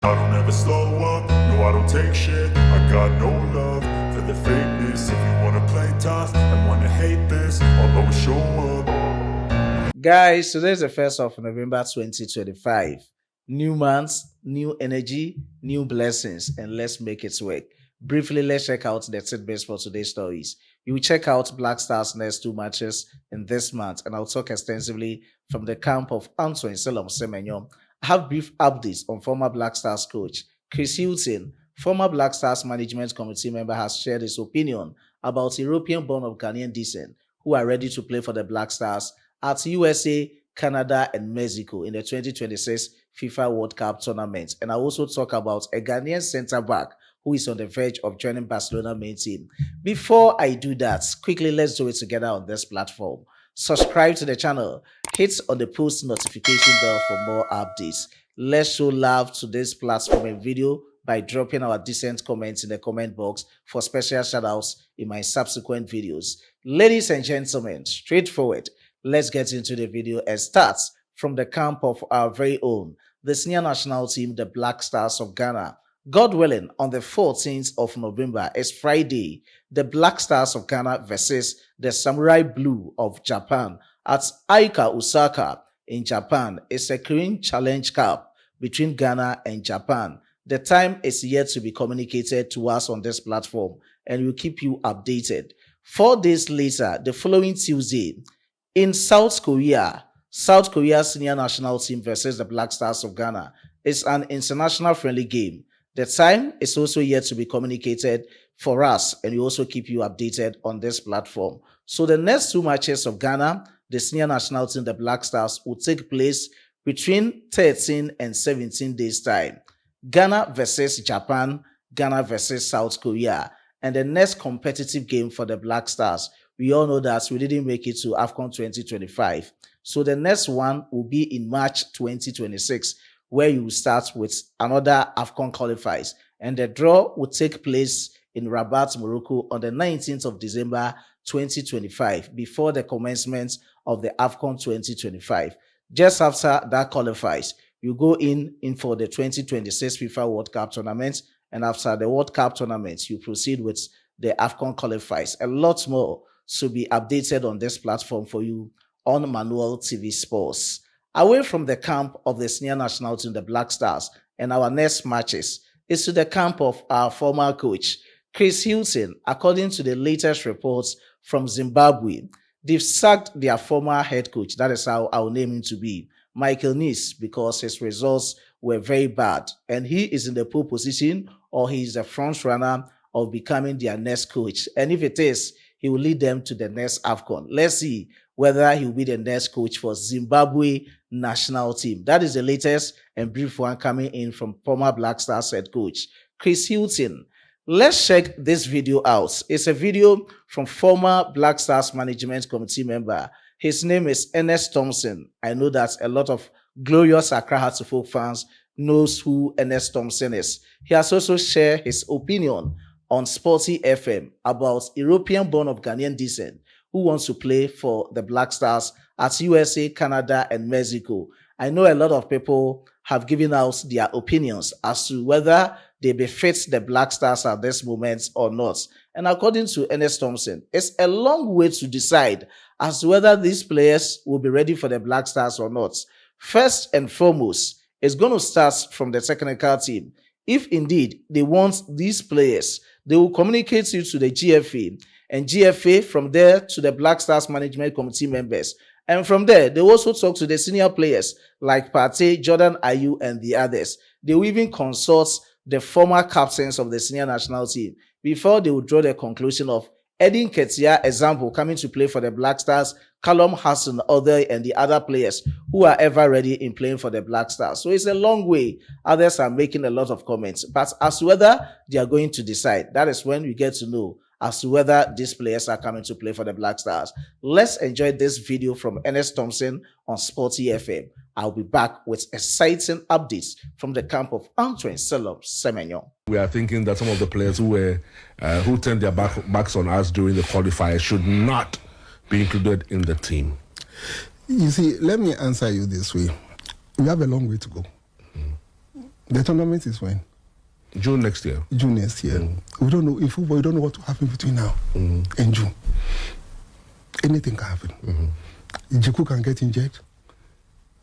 I don't ever slow up, no I don't take shit. I got no love for the fakeness. If you wanna play tough and wanna hate this, I'll always show up. Guys, today is the 1st of November 2025. New month, new energy, new blessings, and let's make it work. Briefly, let's check out the tidbits for today's stories. You will check out Black Stars' next two matches in this month, and I'll talk extensively from the camp of Antoine Semenyo. I have brief updates on former Black Stars coach Chris Hilton. Former Black Stars management committee member has shared his opinion about European-born of Ghanaian descent who are ready to play for the Black Stars at USA, Canada, and Mexico in the 2026 FIFA World Cup tournament. And I also talk about a Ghanaian centre-back who is on the verge of joining Barcelona main team. Before I do that, quickly let's do it together on this platform. Subscribe to the channel, hit on the post notification bell for more updates. Let's show love to this platform and video by dropping our decent comments in the comment box for special shoutouts in my subsequent videos. Ladies and gentlemen, straightforward, let's get into the video and start from the camp of our very own, the senior national team, the Black Stars of Ghana. God willing, on the 14th of November is Friday, the Black Stars of Ghana versus the Samurai Blue of Japan at Aika Osaka in Japan. It's a Korean Challenge Cup between Ghana and Japan. The time is yet to be communicated to us on this platform, and we'll keep you updated. 4 days later, the following Tuesday, in South Korea senior national team versus the Black Stars of Ghana is an international friendly game. The time is also yet to be communicated for us, and we also keep you updated on this platform. So the next 2 matches of Ghana, the senior national team, the Black Stars, will take place between 13 and 17 days' time. Ghana versus Japan, Ghana versus South Korea. And the next competitive game for the Black Stars, we all know that we didn't make it to AFCON 2025. So the next one will be in March 2026, where you will start with another AFCON qualifiers. And the draw will take place in Rabat, Morocco on the 19th of December 2025, before the commencement of the AFCON 2025. Just after that qualifies, you go in for the 2026 FIFA World Cup tournament, and after the World Cup tournament, you proceed with the AFCON qualifiers. A lot more to be updated on this platform for you on Manual TV Sports. Away from the camp of the senior national team, the Black Stars, and our next matches is to the camp of our former coach, Chris Hilton. According to the latest reports from Zimbabwe, they've sacked their former head coach. That is how I'll name him to be, Michael Nice, because his results were very bad. And he is in the pole position, or he is the front runner of becoming their next coach. And if it is, he will lead them to the next AFCON. Let's see whether he will be the next coach for Zimbabwe national team. That is the latest and brief one coming in from former Black Stars head coach Chris Hilton. Let's check this video out. It's a video from former Black Stars management committee member. His name is Ernest Thompson. I know that a lot of glorious Accra Hearts of Oak fans knows who Ernest Thompson is. He has also shared his opinion on Sporty FM about European-born of Ghanaian descent who wants to play for the Black Stars at USA, Canada, and Mexico. I know a lot of people have given out their opinions as to whether they befit the Black Stars at this moment or not. And according to Ernest Thompson, it's a long way to decide as to whether these players will be ready for the Black Stars or not. First and foremost, it's going to start from the technical team. If indeed they want these players, they will communicate it to the GFA, and GFA from there to the Black Stars management committee members. And from there, they also talk to the senior players like Partey, Jordan Ayew, and the others. They will even consult the former captains of the senior national team before they will draw the conclusion of Nketiah, example, coming to play for the Black Stars, Callum Hassan, and the other players who are ever ready in playing for the Black Stars. So it's a long way. Others are making a lot of comments. But as to whether they are going to decide, that is when we get to know as to whether these players are coming to play for the Black Stars. Let's enjoy this video from Ernest Thompson on Sporty FM. I'll be back with exciting updates from the camp of Antoine Semenyo. We are thinking that some of the players who turned their backs on us during the qualifier should not be included in the team. You see, let me answer you this way. We have a long way to go. The tournament is when? June next year. June next year. We don't know. In football, we don't know what will happen between now and June. Anything can happen. Jiku can get injured.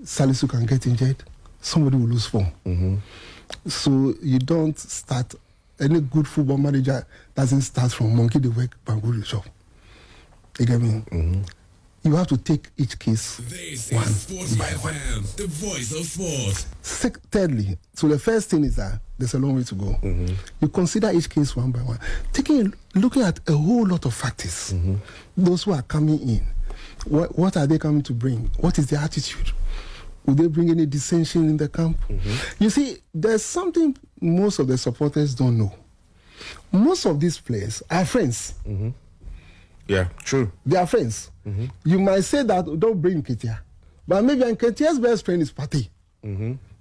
Salisu can get injured. Somebody will lose form. So you don't start. Any good football manager doesn't start from monkey the work, bangu the shop. You get me? You have to take each case This one is Sports by one. FM, the voice of sport. Thirdly, so the first thing is that there's a long way to go. You consider each case one by one, looking at a whole lot of factors. Those who are coming in, what are they coming to bring? What is their attitude? Will they bring any dissension in the camp? You see, there's something most of the supporters don't know. Most of these players are friends. Yeah, true. They are friends. You might say that don't bring Nketiah, but maybe Nketiah's best friend is Partey.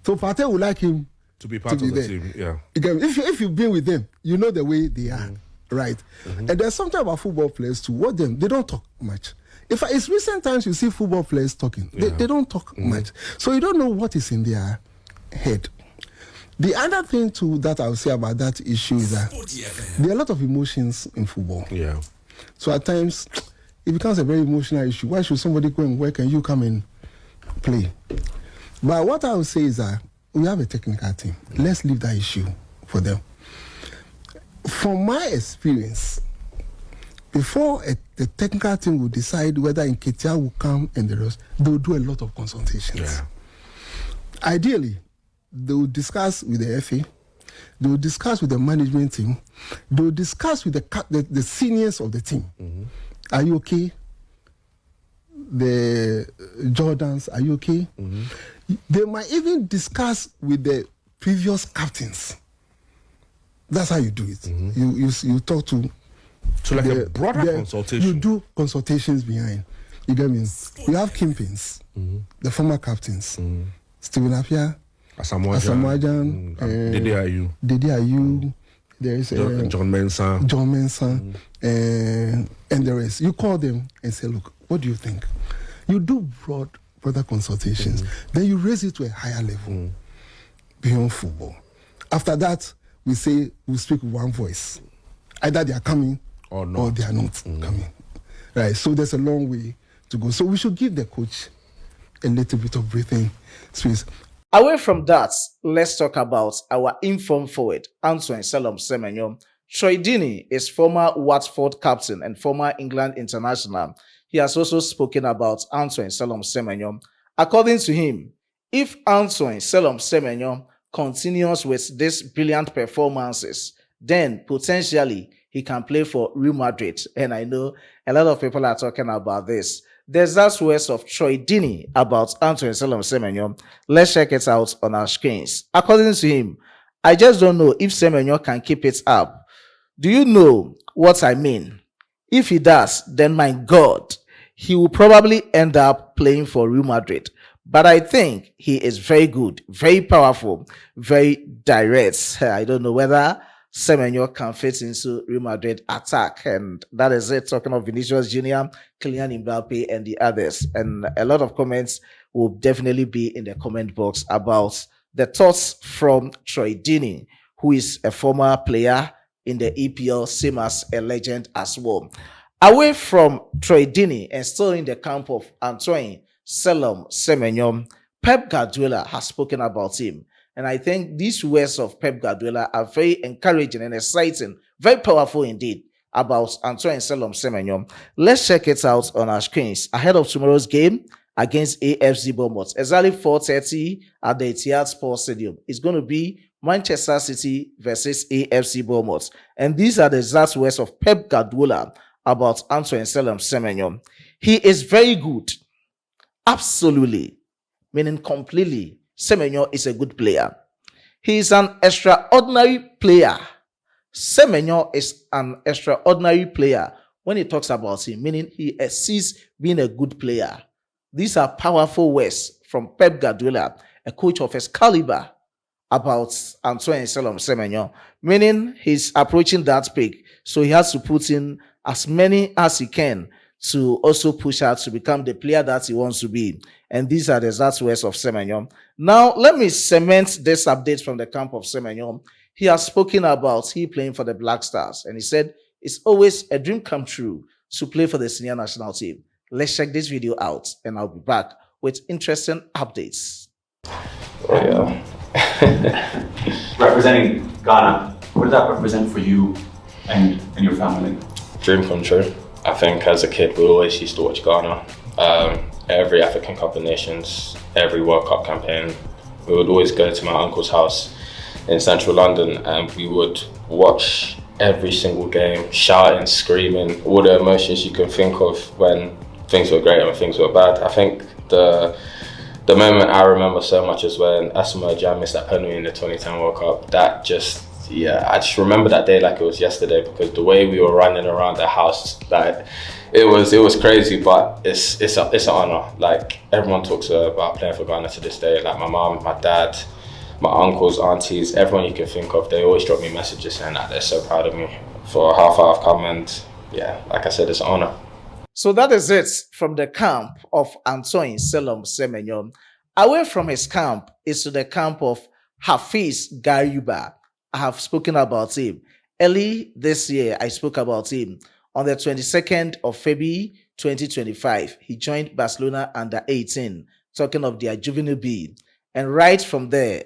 So Partey would like him To be part of the team, yeah. Again, if you've been with them, you know the way they are, right? And there's something about football players too. What they don't talk much. It's recent times you see football players talking. They don't talk much, so you don't know what is in their head. The other thing too that I'll say about that issue is that there are a lot of emotions in football. Yeah. So at times, it becomes a very emotional issue. Why should somebody go and work and you come and play? But what I would say is that we have a technical team. Let's leave that issue for them. From my experience, before the technical team will decide whether Nketiah will come and the rest, they will do a lot of consultations. Yeah. Ideally, they will discuss with the FA, they will discuss with the management team, they will discuss with the seniors of the team. Are you okay? The Jordans, are you okay? They might even discuss with the previous captains. That's how you do it. You talk to. So like a broader consultation. You do consultations behind. You get me? You have kingpins, the former captains, Stephen Appiah, Asamoah, Dede Ayew. There is John Mensah. And the rest. You call them and say, look, what do you think? You do broader consultations. Then you raise it to a higher level beyond football. After that, we say we speak with one voice. Either they are coming or they are not coming. Right. So there's a long way to go. So we should give the coach a little bit of breathing space. Away from that, let's talk about our informed forward, Antoine Semenyo. Troy Deeney is former Watford captain and former England international. He has also spoken about Antoine Semenyo. According to him, if Antoine Semenyo continues with these brilliant performances, then potentially he can play for Real Madrid. And I know a lot of people are talking about this. There's that words of Troy Deeney about Antoine Semenyo. Let's check it out on our screens. According to him, I just don't know if Semenyo can keep it up. Do you know what I mean? If he does, then my God, he will probably end up playing for Real Madrid. But I think he is very good, very powerful, very direct. I don't know whether Semenyo can fit into Real Madrid attack, and that is it. Talking of Vinicius Jr., Kylian Mbappe, and the others, and a lot of comments will definitely be in the comment box about the thoughts from Troy Deeney, who is a former player in the EPL, same as a legend as well. Away from Troy Deeney and still in the camp of Antoine Semenyo, Pep Guardiola has spoken about him. And I think these words of Pep Guardiola are very encouraging and exciting, very powerful indeed, about Antoine Semenyo. Let's check it out on our screens ahead of tomorrow's game against AFC Bournemouth. Exactly 4:30 at the Etihad Sports Stadium. It's going to be Manchester City versus AFC Bournemouth. And these are the exact words of Pep Guardiola about Antoine Semenyo. He is very good. Absolutely. Meaning completely. Semenyo is a good player. He is an extraordinary player. Semenyo is an extraordinary player when he talks about him, meaning he exceeds being a good player. These are powerful words from Pep Guardiola, a coach of his caliber, about Antoine Semenyo, meaning he's approaching that peak. So he has to put in as many as he can to also push out to become the player that he wants to be. And these are the exact words of Semenyo. Now, let me cement this update from the camp of Semenyo. He has spoken about he playing for the Black Stars, and he said it's always a dream come true to play for the senior national team. Let's check this video out, and I'll be back with interesting updates. Oh, yeah. Representing Ghana, what does that represent for you and your family? Dream come true. I think as a kid we always used to watch Ghana. Every African Cup of Nations, every World Cup campaign, we would always go to my uncle's house in central London and we would watch every single game, shouting, screaming, all the emotions you can think of when things were great and when things were bad. I think the moment I remember so much is when Asamoah Gyan missed that penalty in the 2010 World Cup. That just, I just remember that day like it was yesterday, because the way we were running around the house, like it was crazy. But it's an honor. Like everyone talks about playing for Ghana to this day. Like my mom, my dad, my uncles, aunties, everyone you can think of, they always drop me messages saying that they're so proud of me for how far I've come. And yeah, like I said, it's an honor. So that is it from the camp of Antoine Semenyo. Away from his camp is to the camp of Hafiz Gariba. I have spoken about him. Early this year, I spoke about him. On the 22nd of February 2025, he joined Barcelona under 18, talking of their juvenile B. And right from there,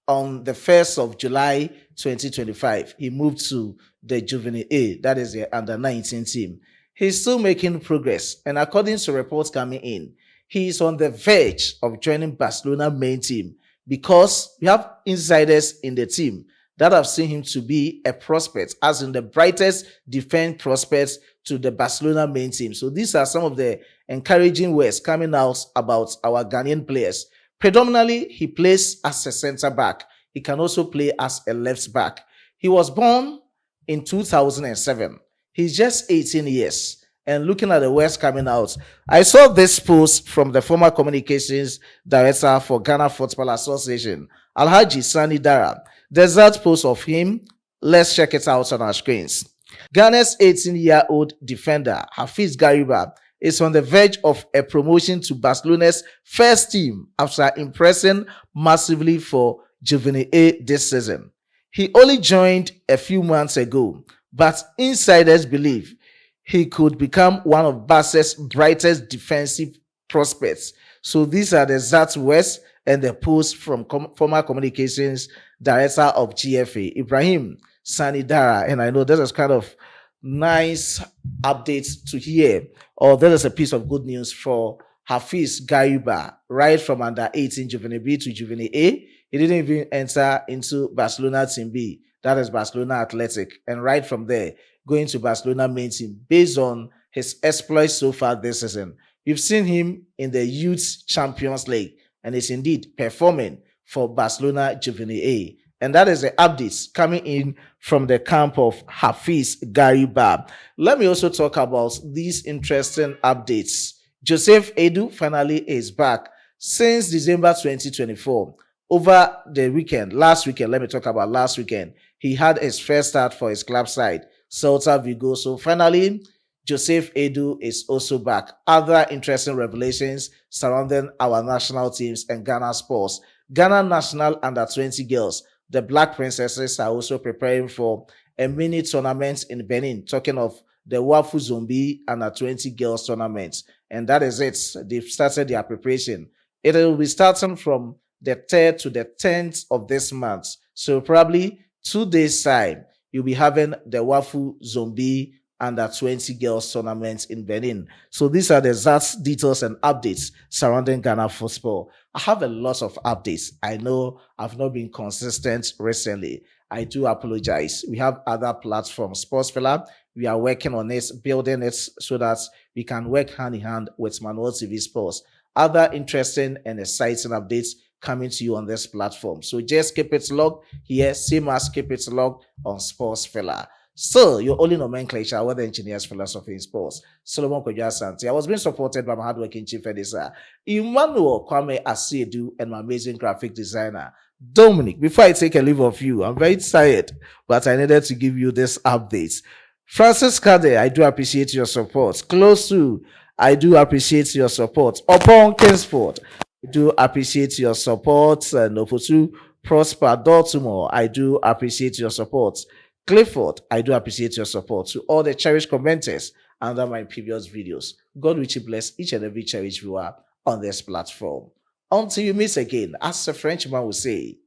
on the 1st of July 2025, he moved to the juvenile A, that is the under 19 team. He's still making progress, and according to reports coming in, he is on the verge of joining Barcelona main team, because we have insiders in the team that have seen him to be a prospect, as in the brightest defense prospects to the Barcelona main team. So these are some of the encouraging words coming out about our Ghanaian players. Predominantly, he plays as a center back. He can also play as a left back. He was born in 2007. He's just 18 years. And looking at the words coming out, I saw this post from the former communications director for Ghana Football Association, Alhaji Sani Dara. There's that post of him. Let's check it out on our screens. Ghana's 18-year-old defender, Hafiz Gariba, is on the verge of a promotion to Barcelona's first team after impressing massively for Juvenile A this season. He only joined a few months ago, but insiders believe he could become one of Barca's brightest defensive prospects. So these are the exact words and the post from former communications director of GFA, Ibrahim Sanidara. And I know this is kind of nice updates to hear, or there is a piece of good news for Hafiz Gariba, right from under 18 Juvenile B to Juvenile A. He didn't even enter into Barcelona Team B, that is Barcelona Athletic, and right from there, going to Barcelona main team based on his exploits so far this season. We've seen him in the Youth Champions League, and is indeed performing for Barcelona Juvenile A. And that is the updates coming in from the camp of Hafiz Gariba. Let me also talk about these interesting updates. Joseph Edu finally is back since December 2024. Over the weekend, last weekend, let me talk about last weekend, he had his first start for his club side, Celta Vigo. So finally, Joseph Edu is also back. Other interesting revelations surrounding our national teams and Ghana sports. Ghana national under 20 girls, the Black Princesses, are also preparing for a mini tournament in Benin, talking of the Wafu Zombie under 20 girls tournament. And that is it. They've started their preparation. It will be starting from the 3rd to the 10th of this month. So probably 2 days time, you'll be having the Wafu Zombie under 20 girls tournament in Benin. So these are the exact details and updates surrounding Ghana football. I have a lot of updates. I know I've not been consistent recently. I do apologize. We have other platforms, Sportsfella. We are working on it, building it so that we can work hand in hand with Manuel TV Sports. Other interesting and exciting updates coming to you on this platform. So just keep it logged here, same as keep it logged on Sportsfella. Still, your only nomenclature, weather engineers, philosophy in sports, Solomon Kodja Santi. I was being supported by my hardworking chief editor, Emmanuel Kwame Asiedu, and my amazing graphic designer, Dominic. Before I take a leave of you, I'm very tired, but I needed to give you this update. Francis Kade, I do appreciate your support. Close to, I do appreciate your support. Upon Kingsport, I do appreciate your support. Nofosu Prosper Dortmore, I do appreciate your support. Clifford, I do appreciate your support. To all the cherished commenters under my previous videos, God richly bless each and every cherished viewer on this platform. Until you meet again, as a Frenchman will say,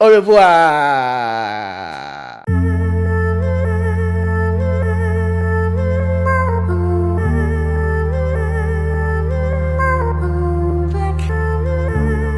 au revoir.